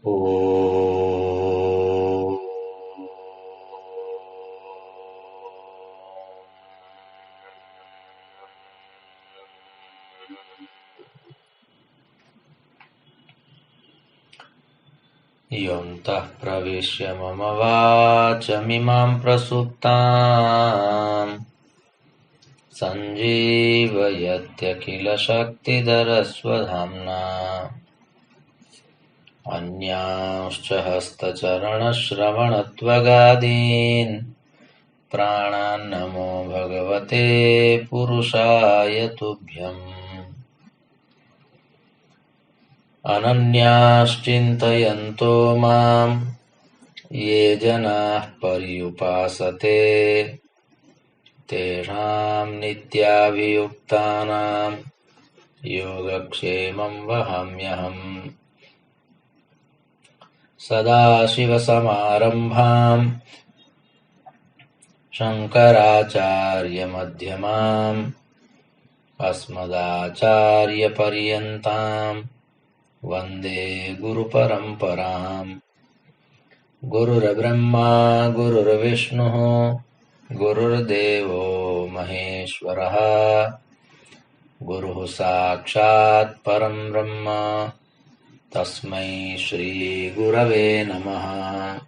ओ योऽन्तः प्रविश्य मम वाचमिमां प्रसुप्ताम् सञ्जीवयत्यखिलशक्तिधरस्वधाम्ना अन्यांश्च हस्तचरणश्रवणत्वगादीन् प्राणान्नमो भगवते पुरुषाय तुभ्यम्। अनन्याश्चिन्तयन्तो माम् ये जनाः पर्युपासते तेषाम् नित्याभियुक्तानाम् योगक्षेमम् वहाम्यहम्। सदाशिवसमारम्भाम् शङ्कराचार्यमध्यमाम् अस्मदाचार्यपर्यन्ताम् वन्दे गुरुपरम्पराम्। गुरुर्ब्रह्मा गुरुर्विष्णुः गुरुर्देवो महेश्वरः गुरुः साक्षात् परं ब्रह्म तस्मै श्रीगुरवे नमः।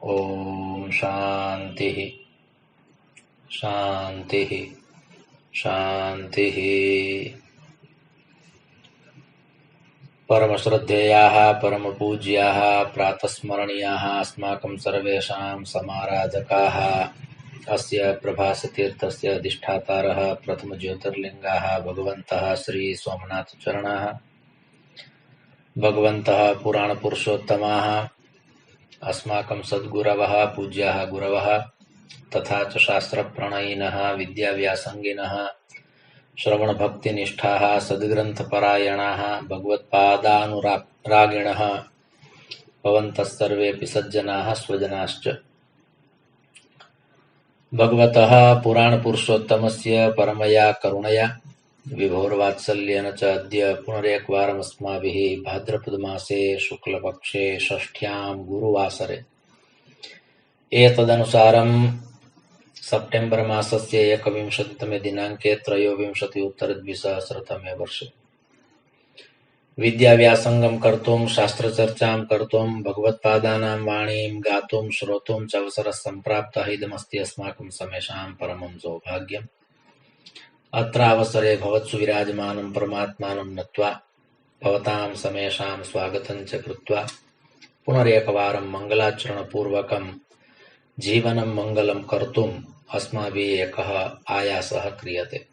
ॐ शान्तिः शान्तिः शान्तिः। परमश्रद्धेयाः परमपूज्याः प्रातस्मरणीयाः अस्माकं सर्वेषां समाराधकाः अस्य प्रभासतीर्थस्य अधिष्ठातारः प्रथमज्योतिर्लिङ्गाः भगवन्तः श्री सोमनाथचरणाः, भगवन्तः पुराणपुरुषोत्तमाः, अस्माकं सद्गुरवः पूज्याः गुरवः तथा च शास्त्रप्रणयिनः विद्याव्यासङ्गिनः श्रवणभक्तिनिष्ठाः सद्ग्रन्थपरायणाः भगवत्पादानुरागिणः भवन्तः सर्वेऽपि सज्जनाः स्वजनाश्च। भगवतः पुराणपुरुषोत्तमस्य परमया करुणया विभोर्वात्सल्येन च अद्य पुनरेकवारमस्माभिः भाद्रपदमासे शुक्लपक्षे षष्ठ्यां गुरुवासरे एतदनुसारं सेप्टेम्बर् मासस्य 21तमे दिनाङ्के त्रयोविंशति-उत्तर-द्विसहस्रतमे वर्षे विद्याव्यासङ्गं कर्तुं शास्त्रचर्चां कर्तुं भगवत्पादानां वाणीं गातुं श्रोतुं च अवसरः सम्प्राप्तः। इदमस्ति अस्माकं समेषां परमं सौभाग्यम्। अत्र अवसरे भवत्सु विराजमानं परमात्मानं नत्वा भवतां समेषां स्वागतं च कृत्वा पुनरेकवारं मङ्गलाचरणपूर्वकं जीवनं मङ्गलं कर्तुम् अस्माभिः एकः आयासः क्रियते।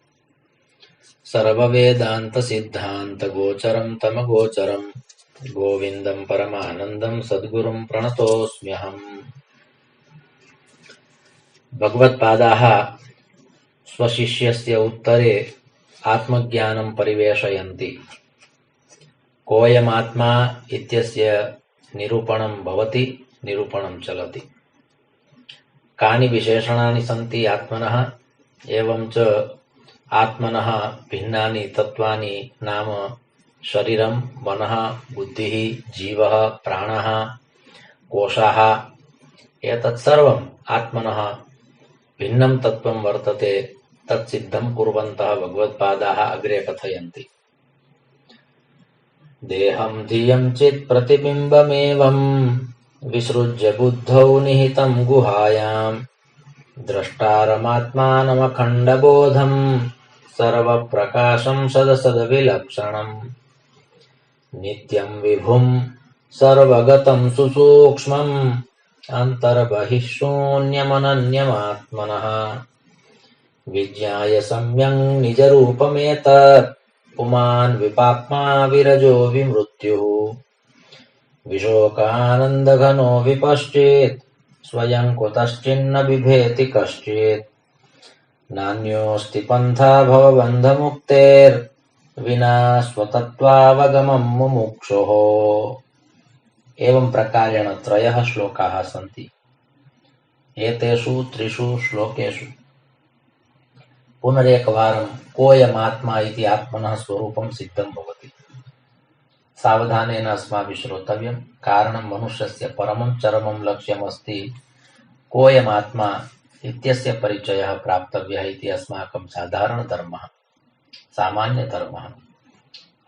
सर्ववेदान्तसिद्धान्तगोचरं तमगोचरं गोविन्दं परमानन्दं सद्गुरुं प्रणतोऽस्म्यहम्। भगवत्पादाः स्वशिष्यस्य उत्तरे आत्मज्ञानं परिवेशयन्ति। कोऽयमात्मा इत्यस्य निरूपणं भवति, निरूपणं चलति। कानि विशेषणानि सन्ति आत्मनः, एवं च आत्मनः भिन्नानि तत्त्वानि नाम शरीरं, मनः, बुद्धिः, जीवः, प्राणः, कोशाः, एतत् सर्वम् आत्मनः भिन्नं तत्त्वं वर्तते। तत्सिद्धं कुर्वन्तः भगवत्पादाः अग्रे कथयन्ति। देहं धियं चित् प्रतिबिम्बमेवं विसृज्य बुद्धौ निहितं गुहायां द्रष्टारमात्मानमखण्डबोधं सर्वप्रकाशं सदसद्विलक्षणम् नित्यं विभुं सर्वगतं सुसूक्ष्मम् अन्तर्बहिः शून्यमनन्यमात्मनः विज्ञाय सम्यक् निजरूपमेतत् पुमान् विपाप्मा विरजो विमृत्युः विशोकानन्दघनो विपश्चेत् स्वयं कुतश्चिन्न बिभेति कश्चित् नान्योऽस्ति पन्था भवबन्धमुक्तेर्विना स्वतत्त्वावगमं मुमुक्षोः। एवं प्रकारेण त्रयः श्लोकाः सन्ति। एतेषु त्रिषु श्लोकेषु पुनरेकवारं कोऽयमात्मा इति आत्मनः स्वरूपं सिद्धं भवति। सावधानेन अस्माभिः श्रोतव्यं। कारणं मनुष्यस्य परमं चरमं लक्ष्यमस्ति कोऽयमात्मा इत्यस्य परिचयः प्राप्तव्यः इति अस्माकं साधारणधर्मः, सामान्यधर्मः।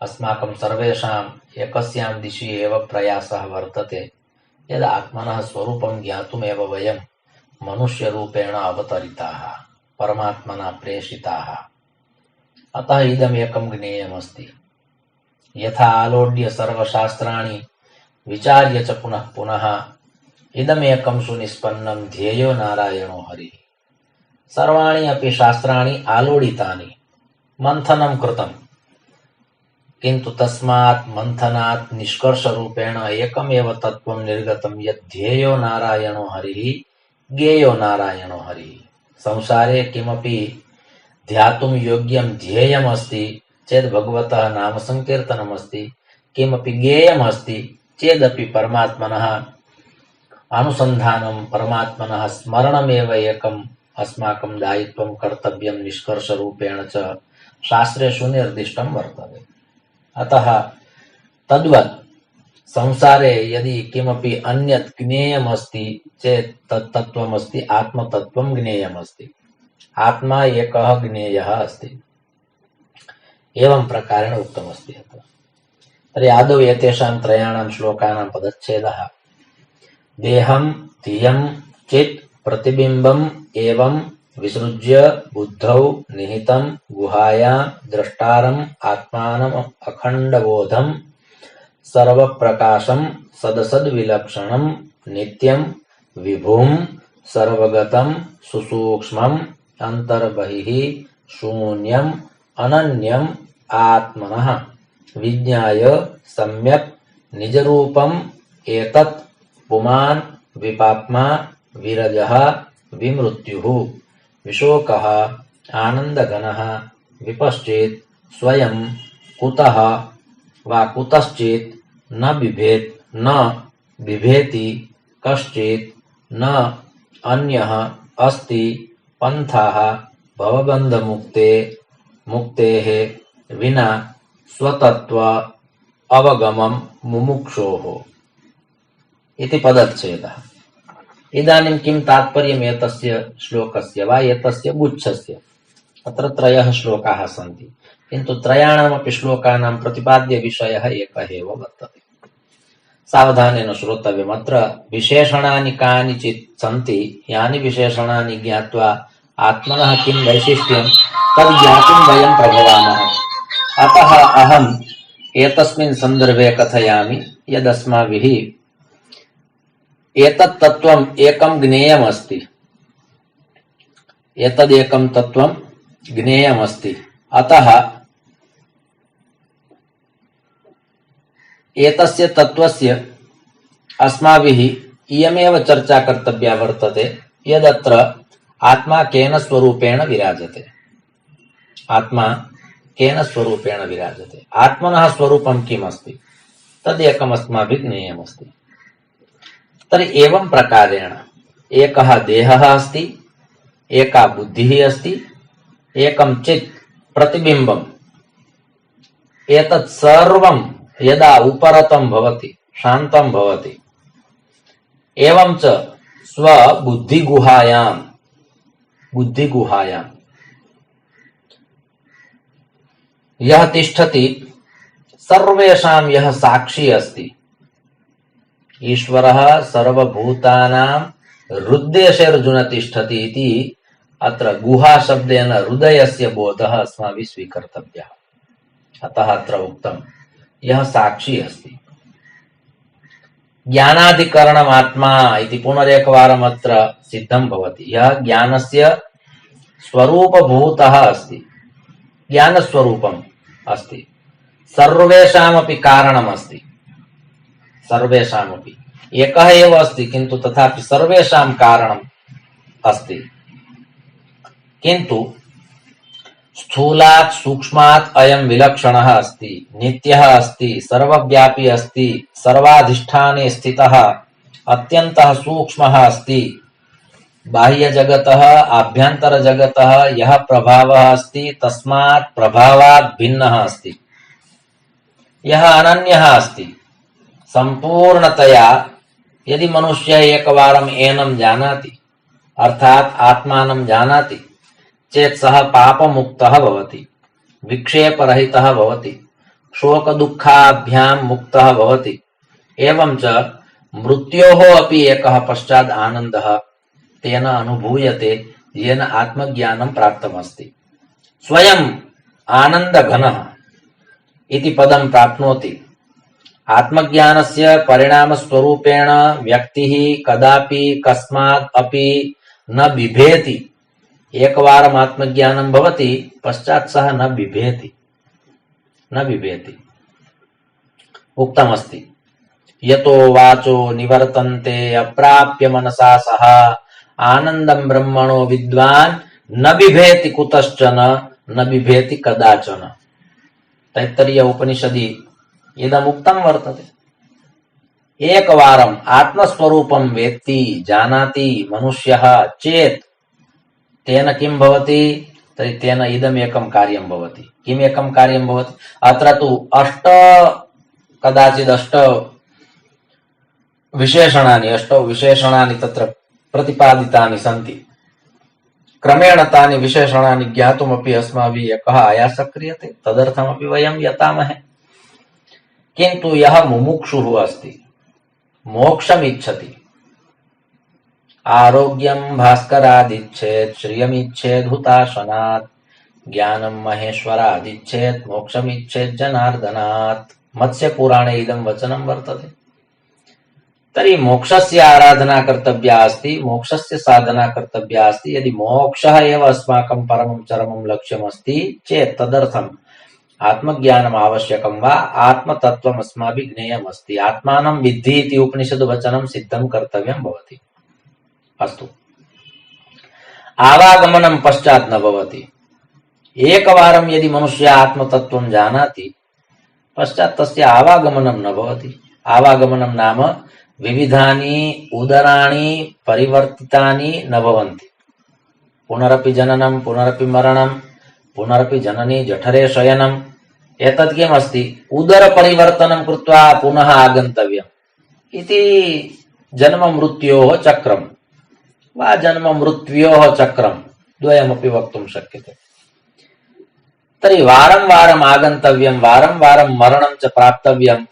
अस्माकं सर्वेषाम् एकस्यां दिशि एव प्रयासः वर्तते यद् आत्मनः स्वरूपं ज्ञातुमेव वयं मनुष्यरूपेण अवतरिताः, परमात्मना प्रेषिताः। अतः इदमेकं ज्ञेयमस्ति। यथा आलोड्य सर्वशास्त्राणि विचार्य च पुनः पुनः इदमेकं सुनिष्पन्नं ध्येयो नारायणो हरिः। सर्वाणि अपि शास्त्राणि आलोडितानि, मन्थनं कृतं, किन्तु तस्मात् मन्थनात् निष्कर्षरूपेण एकमेव तत्त्वं निर्गतं यत् ध्येयो नारायणो हरिः, ज्ञेयो नारायणो हरिः। संसारे किमपि ध्यातुं योग्यं ध्येयमस्ति चेत् भगवतः नाम संकीर्तनमस्ति, किमपि ज्ञेयमस्ति चेदपि परमात्मनः अनुसन्धानं, परमात्मनः स्मरणमेव एकम् अस्माकं दायित्वं, कर्तव्यं निष्कर्षरूपेण च शास्त्रेषु निर्दिष्टं वर्तते। अतः तद्वत् संसारे यदि किमपि अन्यत् ज्ञेयमस्ति चेत् तत् तत्त्वमस्ति आत्मतत्त्वं ज्ञेयमस्ति। आत्मा एकः ज्ञेयः अस्ति। एवं प्रकारेण उक्तमस्ति। तर्हि आदौ एतेषां त्रयाणां श्लोकानां पदच्छेदः। देहं धियं चित् प्रतिबिम्बम् एवं विसृज्य बुद्धौ निहितं गुहायां द्रष्टारम् आत्मानम् अखण्डबोधं सर्वप्रकाशं सदसद्विलक्षणं नित्यं विभुं सर्वगतं सुसूक्ष्मम् अंतर्बहिः शून्यम् अनन्यम् आत्मनः विज्ञाय सम्यक् निजरूपम् एतत् पुमान् विपाप्मा विरजः विमृत्युः विशोकः आनन्दघनः विपश्चेत् स्वयं कुतः वा कुतश्चित् न बिभेति कश्चित् न अन्यः अस्ति पंथाः भवबन्धमुक्तेः विना स्वतत्व अवगमं मुमुक्षोः इति पदच्छेदः। इदानीं किं तात्पर्यम् एतस्य श्लोकस्य वा एतस्य गुच्छस्य? अत्र त्रयः श्लोकाः सन्ति, किन्तु त्रयाणामपि श्लोकानां प्रतिपाद्य विषयः एकः एव वर्तते। सावधानेन श्रोतव्यम्। अत्र विशेषणानि कानिचित् सन्ति, यानि विशेषणानि ज्ञात्वा आत्मनः किं वैशिष्ट्यं तद् ज्ञातुं वयं प्रभवामः। अतः अहम् एतस्मिन् सन्दर्भे कथयामि यदस्माभिः एतत् तत्त्वम् एकं ज्ञेयमस्ति, एतदेकं तत्त्वं ज्ञेयमस्ति। अतः एतस्य तत्त्वस्य अस्माभिः इयमेव चर्चा कर्तव्या वर्तते यदत्र आत्मा केन स्वरूपेण विराजते। आत्मा केन स्वरूपेण विराजते, आत्मनः स्वरूपं किम् अस्ति तदेकम् अस्माभिः ज्ञेयमस्ति। तर्हि एवं प्रकारेण एकः देहः अस्ति, एका बुद्धिः अस्ति, एकं चित् प्रतिबिम्बम्। एतत् सर्वं यदा उपरतं भवति, शान्तं भवति, एवं च स्वबुद्धिगुहायां यः तिष्ठति सर्वेषां यः साक्षी अस्ति। ईश्वरः सर्वभूतानां हृद्देशेऽर्जुन तिष्ठति इति अत्र गुहा शब्देन हृदयस्य बोधः अस्माभिः स्वीकर्तव्यः। अतः अत्र उक्तं यः साक्षी अस्ति। ज्ञानाधिकरणम् आत्मा इति पुनरेकवारम् अत्र सिद्धं भवति। यः ज्ञानस्य स्वरूपभूतः अस्ति, ज्ञानस्वरूपम् अस्ति, सर्वेषामपि कारणम् अस्ति। सर्वेषामपि एकः एव अस्ति, किन्तु तथापि सर्वेषां कारणम् अस्ति। किन्तु स्थूलात् सूक्ष्मात् अयं विलक्षणः अस्ति, नित्यः अस्ति, सर्वव्यापी अस्ति, सर्वाधिष्ठाने स्थितः, अत्यन्तः सूक्ष्मः अस्ति। बाह्य जगतः आभ्यंतर जगतः यः प्रभावः अस्ति तस्मात् प्रभावात् भिन्नः अस्ति। यः अनन्यः अस्ति संपूर्णतया यदि मनुष्यः एकवारम् एनं जानाति अर्थात् आत्मानं जानाति चेत् सः पापमुक्तः भवति, विक्षेपरहितः भवति, शोकदुःखाभ्यां मुक्तः भवति। एवं च मृत्योः अपि एकः पश्चात् आनन्दः तेन अनुभूयते येन आत्मज्ञानं प्राप्तमस्ति। स्वयं आनन्दघनः इति पदं प्राप्नोति। आत्मज्ञानस्य परिणामस्वरूपेण व्यक्तिः कदापि कस्मात् अपि न बिभेति। एकवारम् आत्मज्ञानं भवति पश्चात् सः न बिभेति। उक्तमस्ति यतो वाचो निवर्तन्ते अप्राप्य मनसा सह आनन्दं ब्रह्मणो विद्वान् न बिभेति कुतश्चन न बिभेति कदाचन। तैत्तरीय उपनिषदि इदमुक्तं वर्तते। एकवारम् आत्मस्वरूपं वेत्ति जानाति मनुष्यः चेत् तेन किं भवति? तर्हि तेन इदम् एकं कार्यं भवति। किम् एकं कार्यं भवति? अत्र तु कदाचित् अष्टौ विशेषणानि तत्र प्रतिपादितानि सन्ति। क्रमेण तानि विशेषणानि ज्ञातुमपि अस्माभिः एकः आयासः क्रियते, तदर्थमपि वयं यतामहे। किन्तु यः मुमुक्षुः अस्ति, मोक्षमिच्छति, आरोग्यं भास्करादिच्छेत् श्रियमिच्छेद् हुताशनात् ज्ञानं महेश्वरादिच्छेत् मोक्षमिच्छेत् जनार्दनात्। मत्स्यपुराणे इदं वचनं वर्तते। तर्हि मोक्षस्य आराधना कर्तव्या अस्ति, मोक्षस्य साधना कर्तव्या अस्ति। यदि मोक्षः एव अस्माकं परमं चरमं लक्ष्यमस्ति चेत् तदर्थम् आत्मज्ञानम् आवश्यकं वा, आत्मतत्त्वम् अस्माभिः ज्ञेयमस्ति। आत्मानं विद्धि इति उपनिषद्वचनं सिद्धं कर्तव्यं भवति। अस्तु, आवागमनं पश्चात् न भवति। एकवारं यदि मनुष्यः आत्मतत्त्वं जानाति पश्चात् तस्य आवागमनं न भवति। आवागमनं नाम विविधानि उदराणि परिवर्तितानि न भवन्ति। पुनरपि जननं, पुनरपि मरणं, पुनरपि जननी जठरे शयनम्। एतत् किमस्ति? उदरपरिवर्तनं कृत्वा पुनः आगन्तव्यम् इति जन्म मृत्योः चक्रं वा जन्म मृत्योः चक्रं द्वयमपि वक्तुं शक्यते। तर्हि वारं वारम् आगन्तव्यं, वारं वारं मरणं च प्राप्तव्यम्।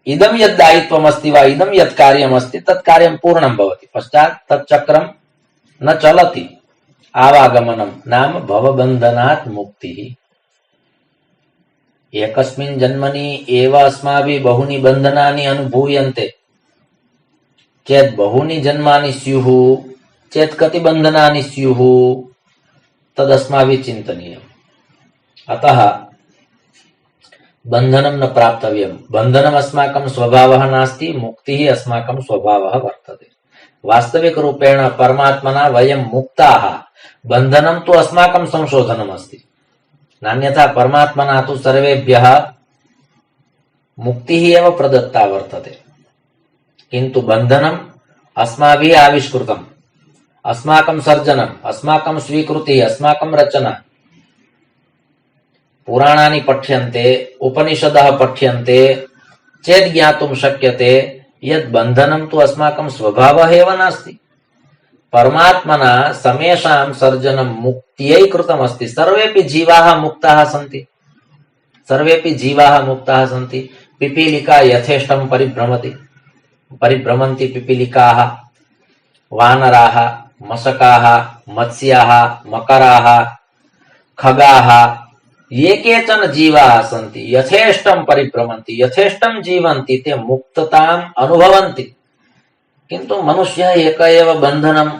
इदं यद् दायित्वमस्ति वा, इदं यत् कार्यमस्ति तत् कार्यं पूर्णं भवति, पश्चात् तत् चक्रं न चलति। आवागमनं नाम भवबन्धनात् मुक्तिः। एकस्मिन् जन्मनि एव अस्माभिः बहुनि बन्धनानि अनुभूयन्ते चेत् बहुनि जन्मानि स्युः चेत् कति बन्धनानि स्युः तदस्माभिः चिन्तनीयम्। अतः बन्धनं न प्राप्तव्यं। बन्धनम् अस्माकं स्वभावः नास्ति, मुक्तिः अस्माकं स्वभावः वर्तते। वास्तविकरूपेण परमात्मना वयं मुक्ताः। बन्धनं तु अस्माकं संशोधनम् अस्ति, नान्यथा परमात्मना तु सर्वेभ्यः मुक्तिः एव प्रदत्ता वर्तते। किन्तु बन्धनम् अस्माभिः आविष्कृतम्, अस्माकं सर्जनम्, अस्माकं स्वीकृतिः, अस्माकं रचना। पुराणानि पठ्यन्ते, उपनिषदः पठ्यन्ते चेत् ज्ञातुं शक्यते यत् बन्धनं तु अस्माकं स्वभावः एव नास्ति। परमात्मना समेषां सर्जनं मुक्त्यै कृतमस्ति। सर्वेपि जीवाः मुक्ताः सन्ति, सर्वेपि जीवाः मुक्ताः सन्ति। पिपीलिका यथेष्टं परिभ्रमन्ति पिपीलिकाः, वानराः, मशकाः, मत्स्याः, मकराः, खगाः, ये केचन जीवाः सन्ति यथेष्टं परिभ्रमन्ति, यथेष्टं जीवन्ति, ते मुक्तताम् अनुभवन्ति। किन्तु मनुष्यः एक एव बन्धनं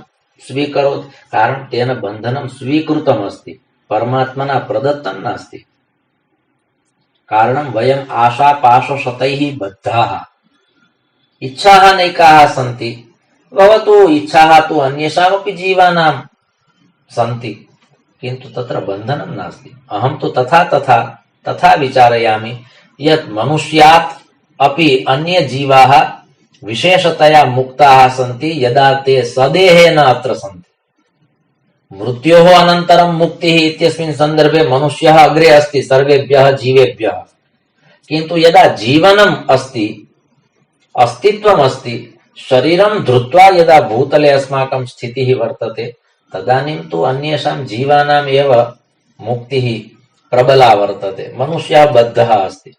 स्वीकरोति, कारणं तेन बन्धनं स्वीकृतमस्ति, परमात्मना प्रदत्तं नास्ति। कारणं वयम् आशापाशशतैः बद्धाः। इच्छाः नैकाः सन्ति, भवतु इच्छाः तु अन्येषामपि जीवानां सन्ति, किन्तु तत्र बन्धनं नास्ति। अहं तु तथा विचारयामि यत् मनुष्यात् अपि अन्ये जीवाः विशेषतया मुक्ताः सन्ति यदा ते सदेहेन अत्र सन्ति। मृत्योः अनन्तरं मुक्तिः इत्यस्मिन् सन्दर्भे मनुष्यः अग्रे अस्ति सर्वेभ्यः जीवेभ्यः, किन्तु यदा जीवनम् अस्ति, अस्तित्वम् अस्ति, शरीरं धृत्वा यदा भूतले अस्माकं स्थितिः वर्तते, तदानीं तु अन्येषां जीवानाम् एव मुक्तिः प्रबला वर्तते। मनुष्यः बद्धः अस्ति,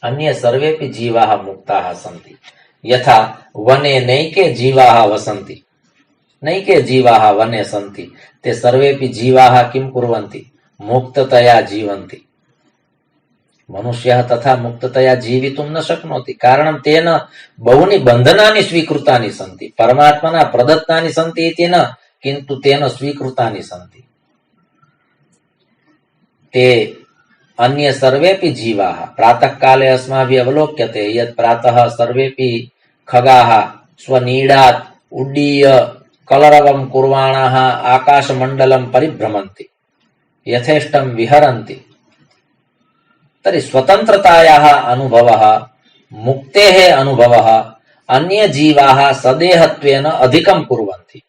अन्ये सर्वेपि जीवाः मुक्ताः सन्ति। यथा वने नैके जीवाः वसन्ति, नैके जीवाः वने सन्ति, ते सर्वेपि जीवाः किं कुर्वन्ति? मुक्ततया जीवन्ति। मनुष्यः तथा मुक्ततया जीवितुं न शक्नोति, कारणं तेन बहूनि बन्धनानि स्वीकृतानि सन्ति। परमात्मना प्रदत्तानि सन्ति इति न, किन्तु तेन स्वीकृतानि सन्ति। ते अन्ये सर्वेपि जीवाः, प्रातः काले अस्माभिः अवलोक्यते यत् प्रातः सर्वेपि खगाः स्वनीडात् उड्डीय कलरवं कुर्वाणाः आकाशमण्डलं परिभ्रमन्ति, यथेष्टं विहरन्ति। तर्हि स्वतन्त्रतायाः अनुभवः, मुक्तेः अनुभवः अन्ये जीवाः सदेहत्वेन अधिकं कुर्वन्ति।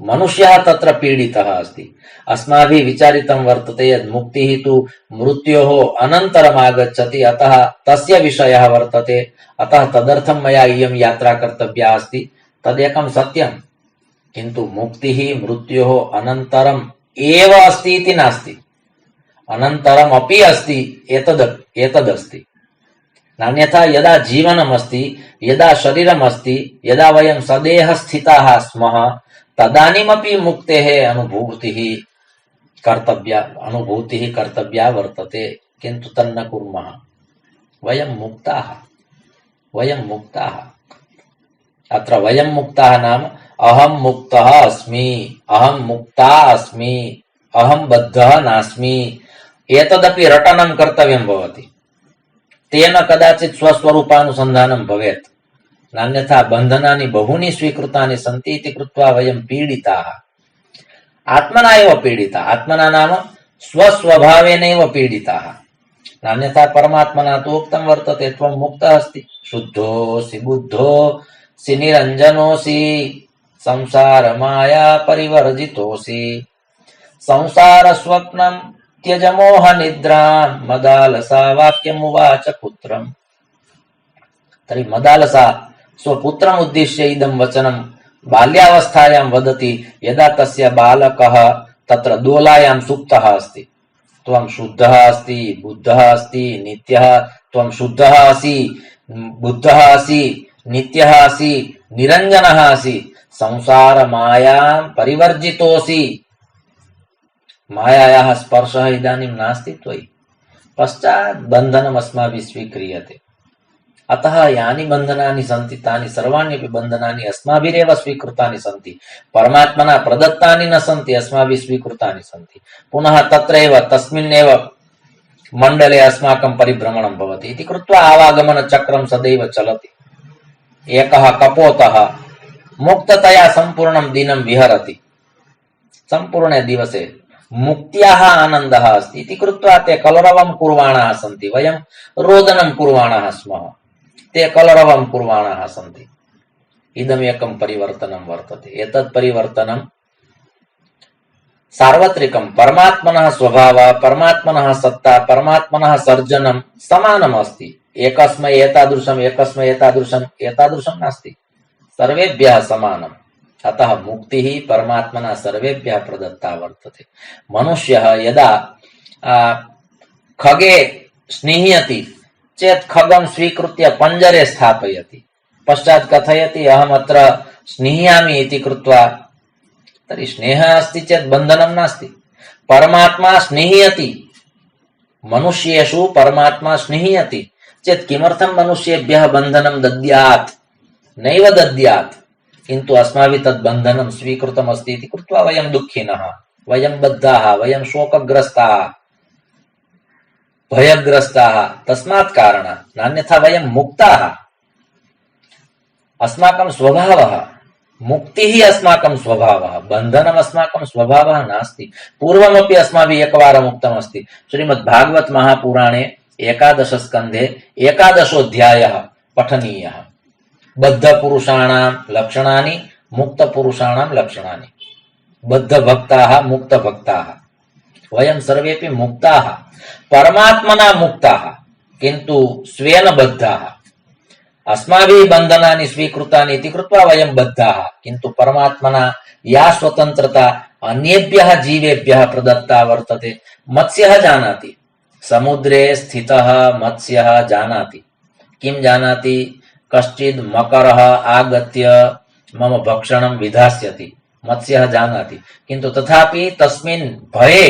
मनुष्यः तत्र पीडितः अस्ति। अस्माभिः विचारितं वर्तते यत् मुक्तिः तु मृत्योः अनन्तरम् आगच्छति, अतः तस्य विषयः वर्तते, अतः तदर्थं मया इयं यात्रा कर्तव्या अस्ति। तदेकं सत्यं, किन्तु मुक्तिः मृत्योः अनन्तरम् एव अस्ति इति नास्ति, अनन्तरम् अपि अस्ति, एतदस्ति। नान्यथा यदा जीवनम् अस्ति, यदा शरीरम् अस्ति, यदा वयं सदेह स्थिताः स्मः, तदानीमपि मुक्तेः अनुभूतिः कर्तव्या वर्तते, किन्तु तन्न कुर्मः। वयं मुक्ताः। अत्र वयं मुक्ताः नाम अहं मुक्तः अस्मि, अहं मुक्ता अस्मि, अहं बद्धः नास्मि, एतदपि रटनं कर्तव्यं भवति। तेन कदाचित् स्वस्वरूपानुसन्धानं भवेत्, नान्यथा बन्धनानि बहूनि स्वीकृतानि सन्ति इति कृत्वा वयं पीडिताः, आत्मना एव पीडिताः। आत्मना नाम स्वस्वभावेनैव पीडिताः, नान्यथा परमात्मना तु उक्तं वर्तते त्वं मुक्तः अस्ति, शुद्धोऽसि बुद्धोऽसि निरञ्जनोऽसि, संसार माया परिवर्जितोऽसि, संसार स्वप्नं त्यज मोह निद्रां, मदालसा वाक्यमुवाच पुत्रम्। तर्हि मदालसा स्वपुत्रम् उद्दिश्य इदं वचनं बाल्यावस्थायां वदति, यदा तस्य बालकः तत्र दोलायां सुप्तः अस्ति। त्वं शुद्धः अस्ति, बुद्धः अस्ति, नित्यः, त्वं शुद्धः असि, बुद्धः असि, नित्यः असि, निरञ्जनः असि, संसार मायां परिवर्जितोऽसि। मायायाः स्पर्शः इदानीं नास्ति त्वयि, पश्चात् बन्धनम् अस्माभिः स्वीक्रियते। अतः यानि बन्धनानि सन्ति तानि सर्वाण्यपि बन्धनानि अस्माभिरेव स्वीकृतानि सन्ति, परमात्मना प्रदत्तानि न सन्ति, अस्माभिः स्वीकृतानि सन्ति। पुनः तत्रैव तस्मिन्नेव मण्डले अस्माकं परिभ्रमणं भवति इति कृत्वा आवागमनचक्रं सदैव चलति। एकः कपोतः मुक्ततया सम्पूर्णं दिनं विहरति, सम्पूर्णे दिवसे मुक्त्याः आनन्दः अस्ति इति कृत्वा ते कलरवं कुर्वाणाः सन्ति। वयं रोदनं कुर्वाणाः स्मः, ते कलरवं कुर्वाणाः सन्ति। इदमेकं परिवर्तनं वर्तते। एतत् परिवर्तनं सार्वत्रिकं, परमात्मनः स्वभावः, परमात्मनः सत्ता, परमात्मनः सर्जनं समानम् अस्ति। एकस्मै एतादृशम्, एकस्मै एतादृशं नास्ति, सर्वेभ्यः समानम्। अतः मुक्तिः परमात्मना सर्वेभ्यः प्रदत्ता वर्तते। मनुष्यः यदा खगे स्निह्यति चेत् खगं स्वीकृत्य पञ्जरे स्थापयति, पश्चात् कथयति अहमत्र स्निह्यामि इति कृत्वा। तर्हि स्नेहः अस्ति चेत् बन्धनं नास्ति। परमात्मा स्निह्यति, मनुष्येषु परमात्मा स्निह्यति चेत् किमर्थं मनुष्येभ्यः बन्धनं दद्यात्? नैव दद्यात्, किन्तु अस्माभिः तद् बन्धनं स्वीकृतमस्ति इति कृत्वा वयं दुःखिनः, वयं बद्धाः, वयं शोकग्रस्ताः, भयग्रस्ताः। तस्मात् कारणात्, नान्यथा वयं मुक्ताः। अस्माकं स्वभावः, मुक्तिः अस्माकं स्वभावः, बन्धनम् अस्माकं स्वभावः नास्ति। पूर्वमपि अस्माभिः एकवारम् उक्तमस्ति, श्रीमद्भागवत महापुराणे 11 स्कन्धे 11 पठनीयः। बद्धपुरुषाणां लक्षणानि, मुक्तपुरुषाणां लक्षणानि। बद्धभक्ताः, मुक्तभक्ताः, वयं सर्वेपि मुक्ताः, परमात्मना मुक्ताः। किन्तु स्वेन बद्धाः। अस्माभिः बन्धनानि स्वीकृतानि इति कृत्वा वयं बद्धाः, किन्तु परमात्मना या स्वतन्त्रता अन्येभ्यः जीवेभ्यः प्रदत्ता वर्तते। मत्स्यः जानाति, समुद्रे स्थितः मत्स्यः जानाति। किं जानाति? कश्चित् मकरः आगत्य मम भक्षणं विधास्यति, मत्स्यः जानाति, किन्तु तथापि तस्मिन् भये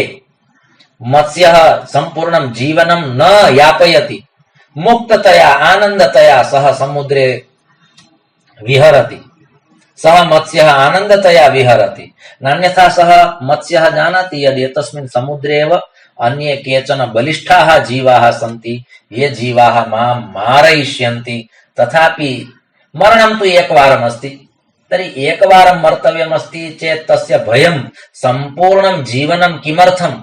मत्स्यः सम्पूर्णं जीवनं न यापयति। मुक्ततया आनन्दतया सः समुद्रे विहरति, सः मत्स्यः आनन्दतया विहरति। नान्यथा सः मत्स्यः जानाति यदि एतस्मिन् समुद्रे एव अन्ये केचन बलिष्ठाः जीवाः सन्ति, ये जीवाः मां मारयिष्यन्ति, तथापि मरणं तु एकवारम् अस्ति। तर्हि एकवारं मर्तव्यमस्ति चेत् तस्य भयं सम्पूर्णं जीवनं किमर्थम्?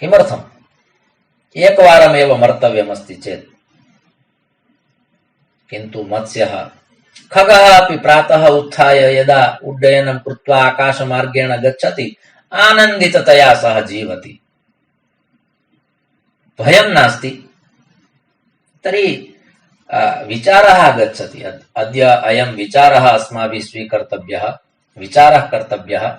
किमर्थम्? एकवारमेव मर्तव्यमस्ति चेत्। किन्तु मत्स्यः, खगः अपि प्रातः उत्थाय यदा उड्डयनं कृत्वा आकाशमार्गेण गच्छति, आनन्दिततया सः जीवति, भयं नास्ति। तर्हि विचारः आगच्छति। अद्य अयं विचारः अस्माभिः स्वीकर्तव्यः, विचारः कर्तव्यः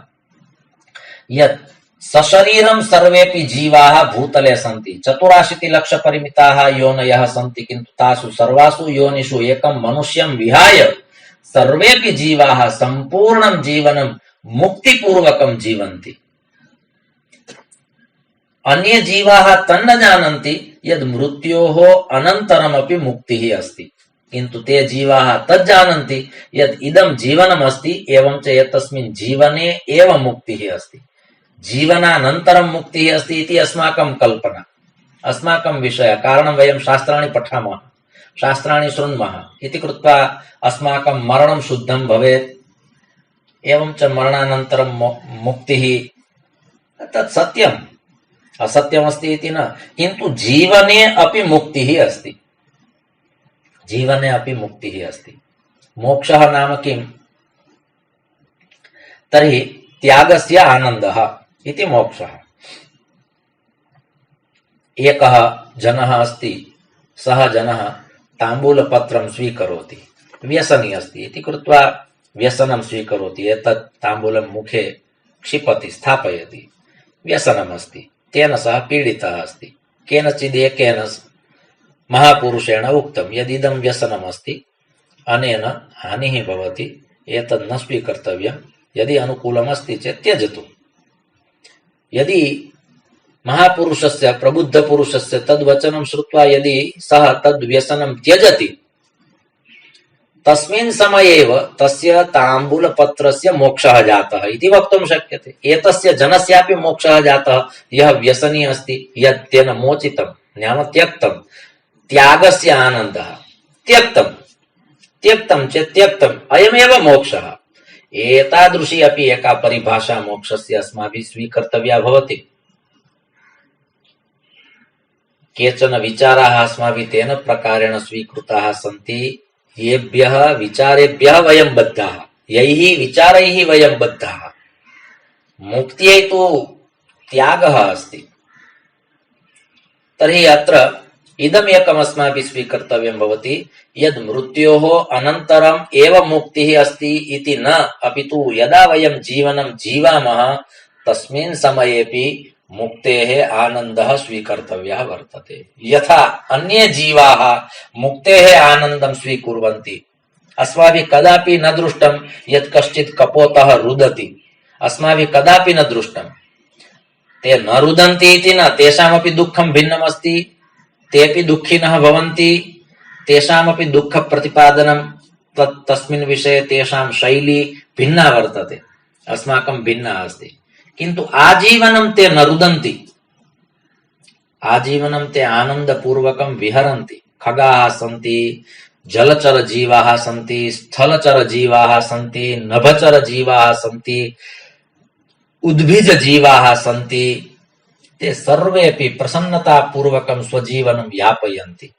यत् सशरीरं सर्वेपि जीवाः भूतले सन्ति। 84 लक्ष परिमिताः योनयः सन्ति, किन्तु तासु सर्वासु योनिषु एकं मनुष्यं विहाय सर्वेपि जीवाः सम्पूर्णं जीवनं मुक्तिपूर्वकं जीवन्ति। अन्ये जीवाः तन्न जानन्ति यद् मृत्योः अनन्तरमपि मुक्तिः अस्ति, किन्तु ते जीवाः तत् जानन्ति यद् इदं जीवनम् अस्ति, एवं च एतस्मिन् जीवने एव मुक्तिः अस्ति। जीवनानन्तरं मुक्तिः अस्ति इति अस्माकं कल्पना, अस्माकं विषयः। कारणं वयं शास्त्राणि पठामः, शास्त्राणि शृण्मः इति कृत्वा अस्माकं मरणं शुद्धं भवेत्, एवं च मरणानन्तरं मुक्तिः, तत् सत्यम्, असत्यमस्ति इति न। किन्तु जीवने अपि मुक्तिः अस्ति, जीवने अपि मुक्तिः अस्ति। मोक्षः नाम किम्? तर्हि त्यागस्य आनन्दः इति मोक्षः। एकः जनः अस्ति, सः जनः ताम्बूलपत्रं स्वीकरोति, व्यसनी अस्ति इति कृत्वा व्यसनं स्वीकरोति, एतत् ताम्बूलं मुखे क्षिपति, स्थापयति, व्यसनमस्ति, तेन सः पीडितः अस्ति। केनचित् एकेन महापुरुषेण उक्तं यदिदं व्यसनमस्ति, अनेन हानिः भवति, एतत् न स्वीकर्तव्यं, यदि अनुकूलमस्ति चेत् त्यजतु। यदि महापुरुषस्य, प्रबुद्धपुरुषस्य तद्वचनं श्रुत्वा यदि सः तद्व्यसनं त्यजति, तस्मिन् समये एव तस्य ताम्बूलपत्रस्य मोक्षः जातः इति वक्तुं शक्यते। एतस्य जनस्यापि मोक्षः जातः, यः व्यसनी अस्ति, यत् तेन मोचितं, नाम त्यक्तं, त्यागस्य आनन्दः। त्यक्तं चेत् त्यक्तम्, अयमेव मोक्षः। एतादृशी अपि एका परिभाषा मोक्षस्य अस्माभिः स्वीकर्तव्या भवति। केचन विचाराः अस्माभिः तेन प्रकारेण स्वीकृताः सन्ति, येभ्यः विचारेभ्यः वयं बद्धाः, यैः विचारैः वयं बद्धाः। मुक्त्यै तु त्यागः अस्ति। तर्हि अत्र इदमेकम् अस्माभिः स्वीकर्तव्यं भवति यद् मृत्योः अनन्तरम् एव मुक्तिः अस्ति इति न, अपितु यदा वयं जीवनं जीवामः तस्मिन् समयेपि मुक्तेः आनन्दः स्वीकर्तव्यः वर्तते। यथा अन्ये जीवाः मुक्तेः आनन्दं स्वीकुर्वन्ति, अस्माभिः कदापि न दृष्टं यत् कश्चित् कपोतः रुदति, अस्माभिः कदापि न दृष्टं। ते न रुदन्ति इति न, तेषामपि दुःखं भिन्नमस्ति, तेऽपि दुःखिनः भवन्ति, तेषामपि दुःखप्रतिपादनं तस्मिन् विषये तेषां शैली भिन्ना वर्तते, अस्माकं भिन्ना अस्ति। किन्तु आजीवनं ते न रुदन्ति, आजीवनं ते आनन्दपूर्वकं विहरन्ति। खगाः सन्ति, जलचर जीवाः सन्ति, स्थलचर जीवाः सन्ति, नभचर जीवाः सन्ति, उद्भिज जीवाः सन्ति, ते सर्वेपि प्रसन्नतापूर्वकं स्वजीवनं यापयन्ति।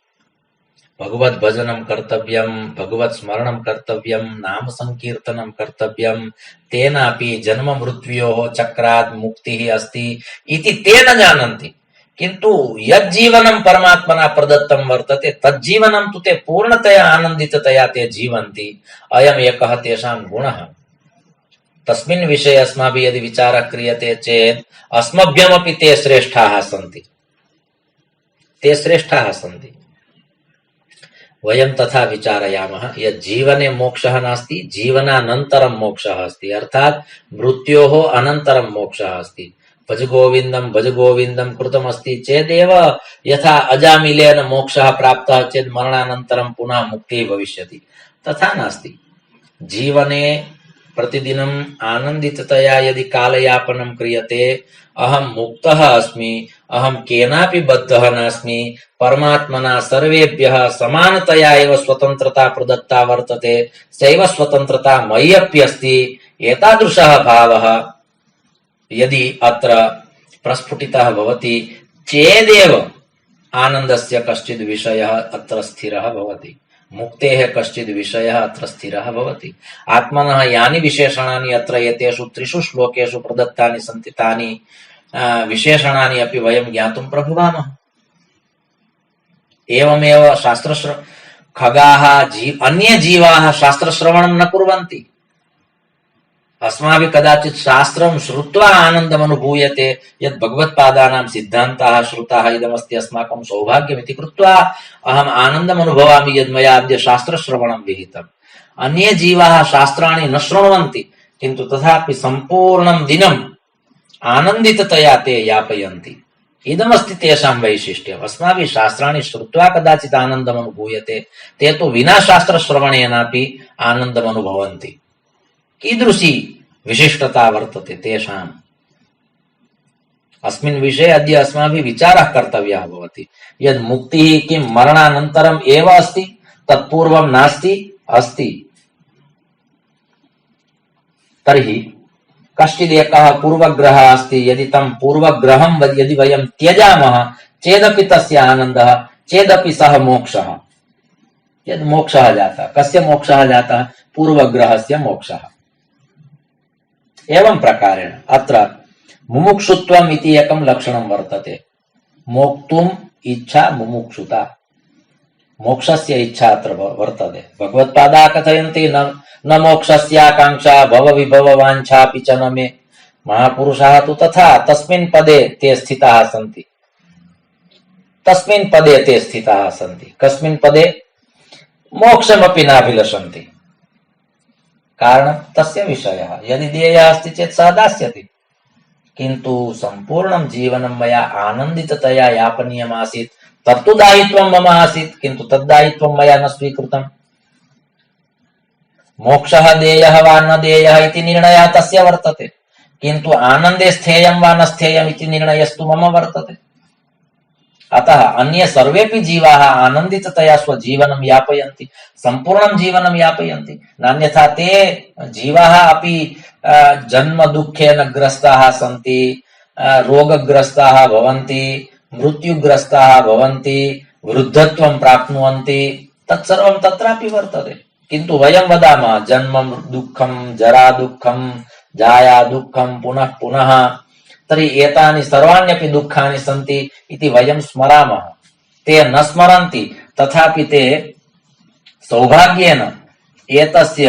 भगवद् भजनं कर्तव्यं, भगवत् स्मरणं कर्तव्यं, नाम संकीर्तनं कर्तव्यं, तेनापि जन्म मृत्योः चक्रात् मुक्तिः अस्ति इति ते न जानन्ति। किंतु यज्जीवनं परमात्मना प्रदत्तं वर्तते तज्जीवनं तु ते पूर्णतया आनन्दिततया ते जीवन्ति अयम् एकः तेषां गुणः। तस्मिन् विषये अस्माभिः यदि विचारः क्रियते चेत् अस्मभ्यमपि ते श्रेष्ठाः सन्ति, ते श्रेष्ठाः सन्ति। वयं तथा विचारयामः यत् जीवने मोक्षः नास्ति, जीवनानन्तरं मोक्षः अस्ति, अर्थात् मृत्योः अनन्तरं मोक्षः अस्ति। भज गोविन्दं कृतमस्ति चेदेव यथा अजामिलेन मोक्षः प्राप्तः चेत् मरणानन्तरं पुनः मुक्तिः भविष्यति, तथा नास्ति। जीवने प्रतिदिनम् आनन्दिततया यदि कालयापनं क्रियते, अहं मुक्तः अस्मि, अहं केनापि बद्धः नास्मि, परमात्मना सर्वेभ्यः समानतया एव स्वतन्त्रता प्रदत्ता वर्तते, सैव स्वतन्त्रता मयि अपि अस्ति, एतादृशः भावः यदि अत्र प्रस्फुटितः भवति चेदेव आनन्दस्य कश्चित् विषयः अत्र स्थिरः भवति, मुक्तेः कश्चित् विषयः अत्र स्थिरः भवति। आत्मनः यानि विशेषणानि अत्र एतेषु त्रिषु श्लोकेषु प्रदत्तानि सन्ति तानि विशेषणानि अपि वयं ज्ञातुं प्रभवामः। एवमेव खगाः अन्ये जीवाः शास्त्रश्रवणं न कुर्वन्ति। अस्माभिः कदाचित् शास्त्रं श्रुत्वा आनन्दम् अनुभूयते, यत् भगवत्पादानां सिद्धान्ताः श्रुताः, इदमस्ति अस्माकं सौभाग्यमिति कृत्वा अहम् आनन्दम् अनुभवामि यद् मया अद्य शास्त्रश्रवणं विहितम्। अन्ये जीवाः शास्त्राणि न शृण्वन्ति, किन्तु तथापि सम्पूर्णं दिनम् आनन्दिततया ते यापयन्ति। इदमस्ति तेषां वैशिष्ट्यम्। अस्माभिः शास्त्राणि श्रुत्वा कदाचित् आनन्दम् अनुभूयते, ते तु विना शास्त्रश्रवणेनापि आनन्दम् अनुभवन्ति। कीदृशी विशिष्टता वर्तते तेषाम्? अस्मिन् विषये अद्य अस्माभिः विचारः कर्तव्यः भवति। यद् मुक्तिः किं मरणानन्तरम् एव अस्ति, तत्पूर्वं नास्ति? अस्ति। तर्हि कश्चिदेकः पूर्वग्रहः अस्ति, यदि तं पूर्वग्रहं यदि वयं त्यजामः चेदपि तस्य आनन्दः, चेदपि सः मोक्षः। यद् मोक्षः जातः, कस्य मोक्षः जातः? पूर्वग्रहस्य मोक्षः। एवं प्रकारेण अत्र मुमुक्षुत्वम् इति एकं लक्षणं वर्तते। मोक्तुम् इच्छा, मुमुक्षुता, मोक्षस्य इच्छा अत्र वर्तते। भगवत्पादाः कथयन्ति न मोक्षस्याकाङ्क्षा भवविभववाञ्छापि च न मे। महापुरुषाः तु तथा तस्मिन् पदे ते स्थिताः सन्ति, तस्मिन् पदे ते स्थिताः सन्ति। कस्मिन् पदे? मोक्षमपि नाभिलषन्ति। कारणं तस्य विषयः यदि देयः अस्ति चेत् सः दास्यति, किन्तु सम्पूर्णं जीवनं मया आनन्दिततया यापनीयम् आसीत्, तत्तु दायित्वं मम आसीत्, किन्तु तद्दायित्वं मया न स्वीकृतम्। मोक्षः देयः वा न देयः इति निर्णयः तस्य वर्तते, किन्तु आनन्दे स्थेयं वा न स्थेयम् इति निर्णयस्तु मम वर्तते। अतः अन्ये सर्वेपि जीवाः आनन्दिततया स्वजीवनं यापयन्ति, सम्पूर्णं जीवनं यापयन्ति। नान्यथा ते जीवाः अपि जन्म दुःखेन ग्रस्ताः सन्ति, रोगग्रस्ताः भवन्ति, मृत्युग्रस्ताः भवन्ति, वृद्धत्वं प्राप्नुवन्ति, तत्सर्वं तत्रापि वर्तते। किन्तु वयं वदामः जन्म दुःखं, जरा दुःखं, जाया दुःखं, पुनः पुनः, तर्हि एतानि सर्वाण्यपि दुःखानि सन्ति इति वयं स्मरामः। ते न स्मरन्ति, तथापि ते सौभाग्येन एतस्य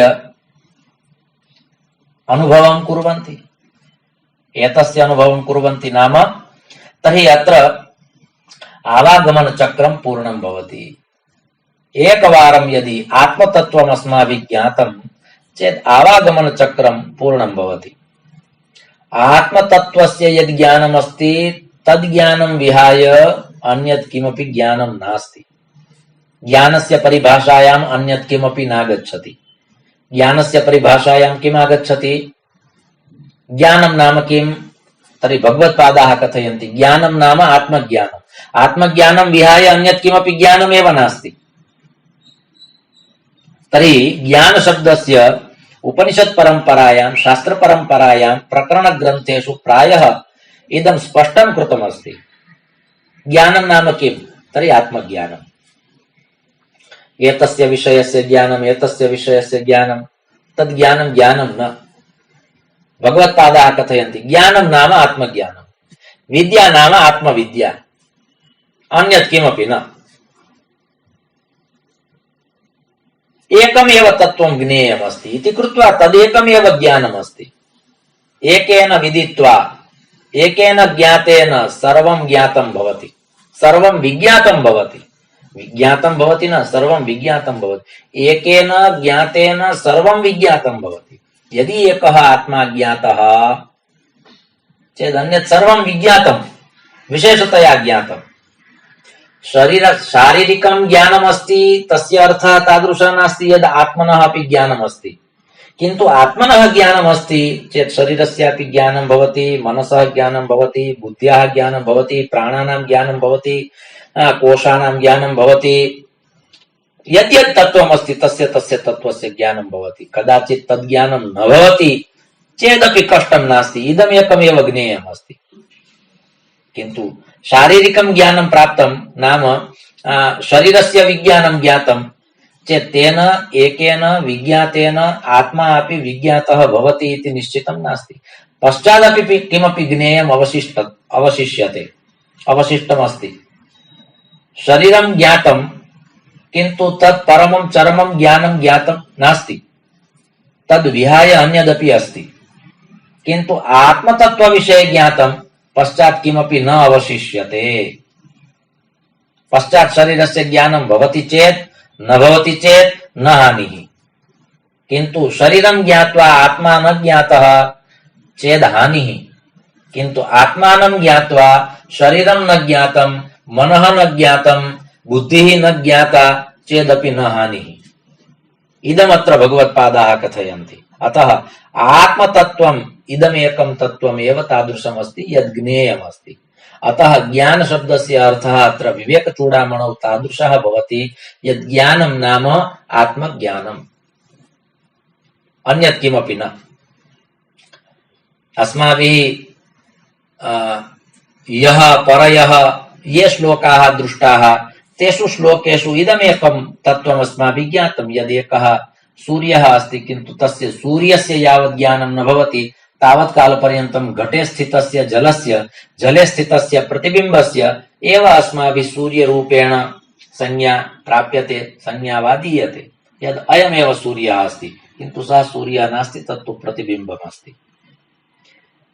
अनुभवं कुर्वन्ति, एतस्य अनुभवं कुर्वन्ति। नाम तर्हि अत्र आवागमनचक्रं पूर्णं भवति। एकवारं यदि आत्मतत्त्वम् अस्माभिः ज्ञातं चेत् आवागमनचक्रं पूर्णं भवति। आत्मतत्त्वस्य यद् ज्ञानम् अस्ति तद् ज्ञानं विहाय अन्यत् किमपि ज्ञानं नास्ति। ज्ञानस्य परिभाषायाम् अन्यत् किमपि नागच्छति। ज्ञानस्य परिभाषायां किम् आगच्छति? ज्ञानं नाम किम्? तर्हि भगवत्पादाः कथयन्ति ज्ञानं नाम आत्मज्ञानम्। आत्मज्ञानं विहाय अन्यत् किमपि ज्ञानमेव नास्ति। तर्हि ज्ञानशब्दस्य उपनिषत् परंपरायां, शास्त्र परंपरायां, प्रकरण ग्रंथेषु प्रायः इदं स्पष्टं कृतमस्ति। ज्ञानं नाम किम्? तर्हि आत्मज्ञानम्। एतस्य विषयस्य ज्ञानम्, एतस्य विषयस्य ज्ञानं, तद् ज्ञानं ज्ञानं न। भगवत्पादाः कथयन्ति ज्ञानं नाम आत्मज्ञानं, विद्या नाम आत्मविद्या। अन्यत् किमपि न। एकमेव तत्त्वं ज्ञेयमस्ति इति कृत्वा तदेकमेव ज्ञानमस्ति। एकेन विदित्वा एकेन ज्ञातेन सर्वं ज्ञातं भवति, सर्वं विज्ञातं भवति। विज्ञातं भवति न, सर्वं विज्ञातं भवति। एकेन ज्ञातेन सर्वं विज्ञातं भवति। यदि एकः आत्मा ज्ञातः चेत् अन्यत् सर्वं विज्ञातं, विशेषतया ज्ञातं। शारीरिकं ज्ञानमस्ति तस्य अर्थः तादृशः नास्ति यद् आत्मनः अपि ज्ञानमस्ति। किन्तु आत्मनः ज्ञानमस्ति चेत् शरीरस्यापि ज्ञानं भवति, मनसः ज्ञानं भवति, बुद्ध्याः ज्ञानं भवति, प्राणानां ज्ञानं भवति, कोशानां ज्ञानं भवति। यद्यत् तत्त्वमस्ति तस्य तस्य तत्त्वस्य ज्ञानं भवति। कदाचित् तद् ज्ञानं न भवति चेदपि कष्टं नास्ति, इदमेकमेव ज्ञेयमस्ति। किन्तु शारीरिकं ज्ञानं प्राप्तं नाम शरीरस्य विज्ञानं ज्ञातं चेत् तेन एकेन विज्ञातेन आत्मा अपि विज्ञातः भवति इति निश्चितं नास्ति। पश्चादपि किमपि ज्ञेयम् अवशिष्यते, अवशिष्टमस्ति। शरीरं ज्ञातं किन्तु तत् परमं चरमं ज्ञानं ज्ञातं नास्ति, तद् विहाय अन्यदपि अस्ति। किन्तु आत्मतत्त्वविषये ज्ञातं पश्चात् किमपि न अवशिष्यते। पश्चात् शरीरस्य ज्ञानं भवति चेत् न भवति चेत् न हानिः। किन्तु शरीरं ज्ञात्वा आत्मा न ज्ञातः चेत् हानिः। किन्तु आत्मानं ज्ञात्वा शरीरं न ज्ञातं, मनः न ज्ञातं, बुद्धिः न ज्ञाता चेदपि न हानिः। इदमत्र भगवत्पादाः कथयन्ति। अतः आत्मतत्त्वम् इदमेकं तत्त्वमेव तादृशमस्ति यद् ज्ञेयमस्ति। अतः ज्ञान शब्दस्य अर्थः अत्र विवेकचूडामणौ तादृशः भवति यद् ज्ञानं नाम आत्मज्ञानम्, अन्यत् किमपि न। अस्माभिः यः परयः ये श्लोकाः दृष्टाः तेषु श्लोकेषु इदमेकं तत्त्वम् अस्माभिः ज्ञातं। यदेकः सूर्यः अस्ति किन्तु तस्य सूर्यस्य यावत् ज्ञानं न भवति तावत् कालपर्यन्तं घटे स्थितस्य जले स्थितस्य प्रतिबिम्बस्य एव अस्माभिः सूर्यरूपेण संज्ञा प्राप्यते, संज्ञा वा दीयते यद् अयमेव सूर्यः अस्ति। किन्तु सः सूर्यः नास्ति, तत्तु प्रतिबिम्बम् अस्ति।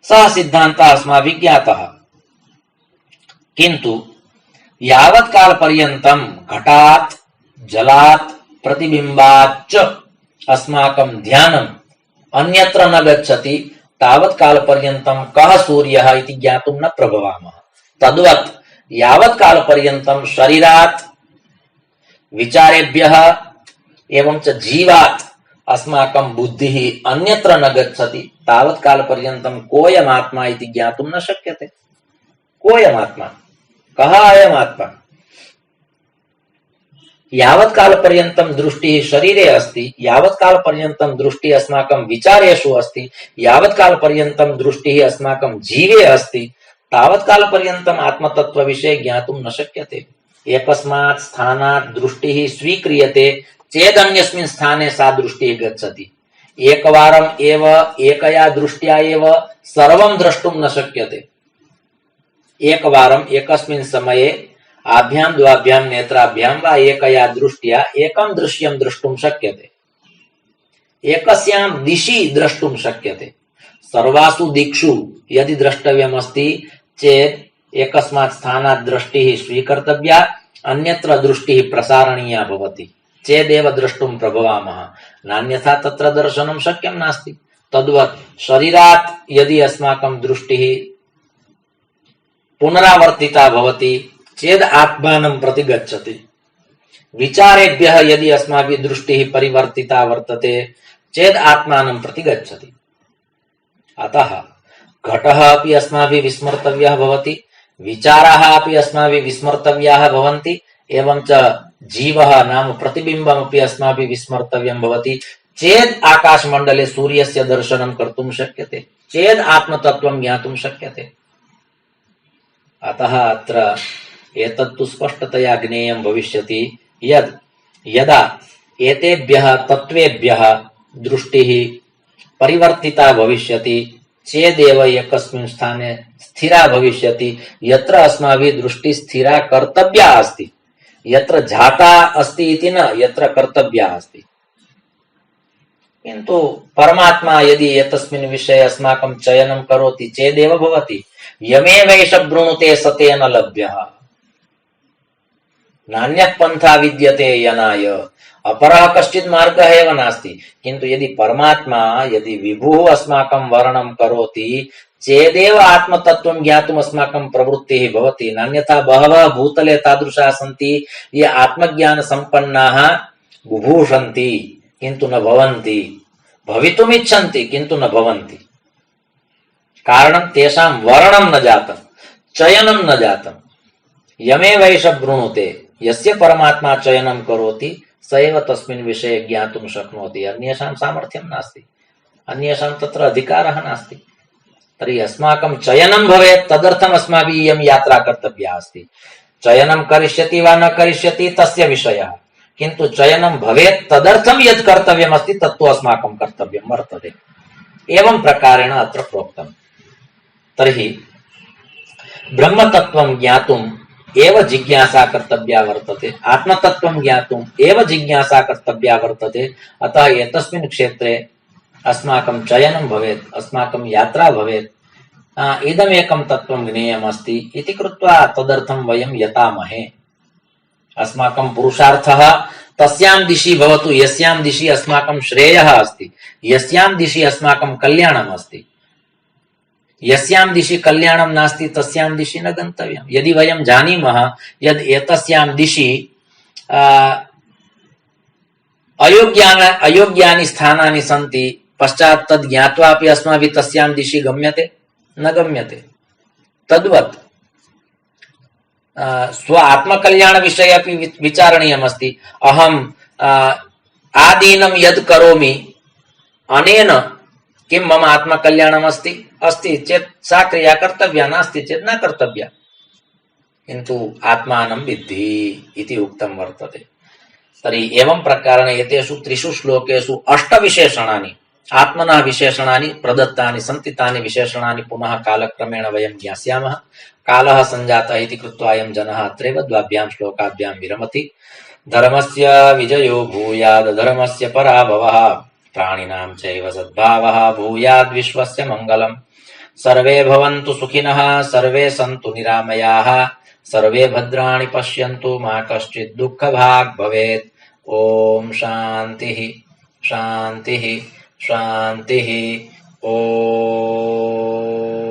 सः सिद्धान्तः अस्माभिः ज्ञातः। किन्तु यावत् कालपर्यन्तं घटात् जलात् प्रतिबिम्बाच्च अस्माकं ध्यानम् अन्यत्र न गच्छति तावत् कालपर्यन्तं कः सूर्यः इति ज्ञातुं न प्रभवामः। तद्वत् यावत् कालपर्यन्तं शरीरात् विचारेभ्यः एवं च जीवात् अस्माकं बुद्धिः अन्यत्र न गच्छति तावत् कालपर्यन्तं कोऽयमात्मा इति ज्ञातुं न शक्यते। कोऽयमात्मा, कः अयमात्मा? यावत् कालपर्यन्तं दृष्टिः शरीरे अस्ति, यावत् कालपर्यन्तं दृष्टिः अस्माकं विचारेषु अस्ति, यावत् कालपर्यन्तं दृष्टिः अस्माकं जीवे अस्ति तावत् कालपर्यन्तम् आत्मतत्त्वविषये ज्ञातुं न शक्यते। एकस्मात् स्थानात् दृष्टिः स्वीक्रियते चेदन्यस्मिन् स्थाने सा दृष्टिः गच्छति। एकवारम् एव एकया दृष्ट्या एव सर्वं द्रष्टुं न शक्यते। एकवारम् एकस्मिन् समये आभ्यां द्वाभ्यां नेत्राभ्यां वा एकया दृष्ट्या एकं दृश्यं द्रष्टुं शक्यते, एकस्यां दिशि द्रष्टुं शक्यते। सर्वासु दिक्षु यदि द्रष्टव्यमस्ति चेत् एकस्मात् स्थानात् दृष्टिः स्वीकर्तव्या, अन्यत्र दृष्टिः प्रसारणीया भवति चेदेव द्रष्टुं प्रभवामः, नान्यथा तत्र दर्शनं शक्यं नास्ति। तद्वत् शरीरात् यदि अस्माकं दृष्टिः पुनरावर्तिता भवति चेद आत्मानं प्रति गच्छति। विचारेभ्यः यदि अस्माभिः दृष्टिः परिवर्तिता वर्तते चेद आत्मानं प्रति गच्छति। अतः घटः अपि अस्माभिः विस्मर्तव्यः भवति, विचाराः अपि अस्माभिः विस्मर्तव्याः भवन्ति, एवं च जीवः नाम प्रतिबिम्बमपि अस्माभिः विस्मर्तव्यं भवति चेत् आकाशमण्डले सूर्यस्य दर्शनं कर्तुं शक्यते, चेत् आत्मतत्त्वं ज्ञातुं शक्यते। अतः अत्र एतत्तु स्पष्टतया ज्ञेयं भविष्यति यद् यदा एतेभ्यः तत्त्वेभ्यः दृष्टिः परिवर्तिता भविष्यति चेदेव एकस्मिन् स्थाने स्थिरा भविष्यति यत्र अस्माभिः दृष्टि स्थिरा कर्तव्या अस्ति यत्र जाता अस्ति इति न यत्र कर्तव्या अस्ति। किन्तु परमात्मा यदि एतस्मिन् विषये अस्माकं चयनं करोति चेदेव भवति। यमेवैष वृणुते सतेन लभ्यः नान्यः पन्था विद्यते यनाय अपरः कश्चित् मार्गः एव नास्ति। किन्तु यदि परमात्मा यदि विभुः अस्माकं वर्णनं करोति चेदेव आत्मतत्त्वं ज्ञातुम् अस्माकं प्रवृत्तिः भवति। नान्यथा बहवः भूतले तादृशाः सन्ति ये आत्मज्ञानसम्पन्नाः बुभूषन्ति किन्तु न भवन्ति, भवितुमिच्छन्ति किन्तु न भवन्ति। कारणं तेषां वर्णनं न जातं, चयनं न जातं। यमेवैष वृणुते यस्य परमात्मा चयनं करोति स एव तस्मिन् विषये ज्ञातुं शक्नोति। अन्येषां सामर्थ्यं नास्ति, अन्येषां तत्र अधिकारः नास्ति। तर्हि अस्माकं चयनं भवेत्, तदर्थम् अस्माभिः इयं यात्रा कर्तव्या अस्ति। चयनं करिष्यति वा न करिष्यति तस्य विषयः, किन्तु चयनं भवेत् तदर्थं यत् कर्तव्यमस्ति तत्तु अस्माकं कर्तव्यं वर्तते। एवं प्रकारेण अत्र प्रोक्तम्। तर्हि ब्रह्मतत्त्वं ज्ञातुम् एव जिज्ञासा कर्तव्या वर्तते, आत्मतत्त्वं ज्ञातुम् एव जिज्ञासा कर्तव्या वर्तते। अतः एतस्मिन् क्षेत्रे अस्माकं चयनं भवेत्, अस्माकं यात्रा भवेत्। इदमेकं तत्त्वं ज्ञेयमस्ति इति कृत्वा तदर्थं वयं यतामहे। अस्माकं पुरुषार्थः तस्यां दिशि भवतु यस्यां दिशि अस्माकं श्रेयः अस्ति, यस्यां दिशि अस्माकं कल्याणम् अस्ति। यस्यां दिशि कल्याणं नास्ति तस्यां दिशि न गन्तव्यम्। यदि वयं जानीमः यद् एतस्यां दिशि अयोग्यानि स्थानानि सन्ति, पश्चात् तद् ज्ञात्वा अपि अस्माभिः तस्यां दिशि गम्यते न गम्यते। तद्वत् स्व आत्मकल्याण विषये अपि विचारणीयमस्ति। अहम् आदीनं यद् करोमि अनेन किं मम आत्मकल्याणम् अस्ति? अस्ति चेत् सा क्रिया कर्तव्या, नास्ति चेत् न कर्तव्या। किन्तु आत्मानं विद्धि इति उक्तं वर्तते। तर्हि एवं प्रकारेण एतेषु त्रिषु श्लोकेषु अष्टविशेषणानि आत्मनः विशेषणानि प्रदत्तानि सन्ति। तानि विशेषणानि पुनः कालक्रमेण वयं ज्ञास्यामः। कालः सञ्जातः इति कृत्वा अयं जनः अत्रैव द्वाभ्यां श्लोकाभ्यां विरमति। धर्मस्य विजयो भूयाद् धर्मस्य पराभवः प्राणिनां चैव सद्भावः भूयाद् विश्वस्य मङ्गलम्। सर्वे भवन्तु सुखिनः सर्वे सन्तु निरामयाः सर्वे भद्राणि पश्यन्तु मा कश्चित् दुःखभाग् भवेत्। ओम शान्तिः शान्तिः शान्तिः। ओम।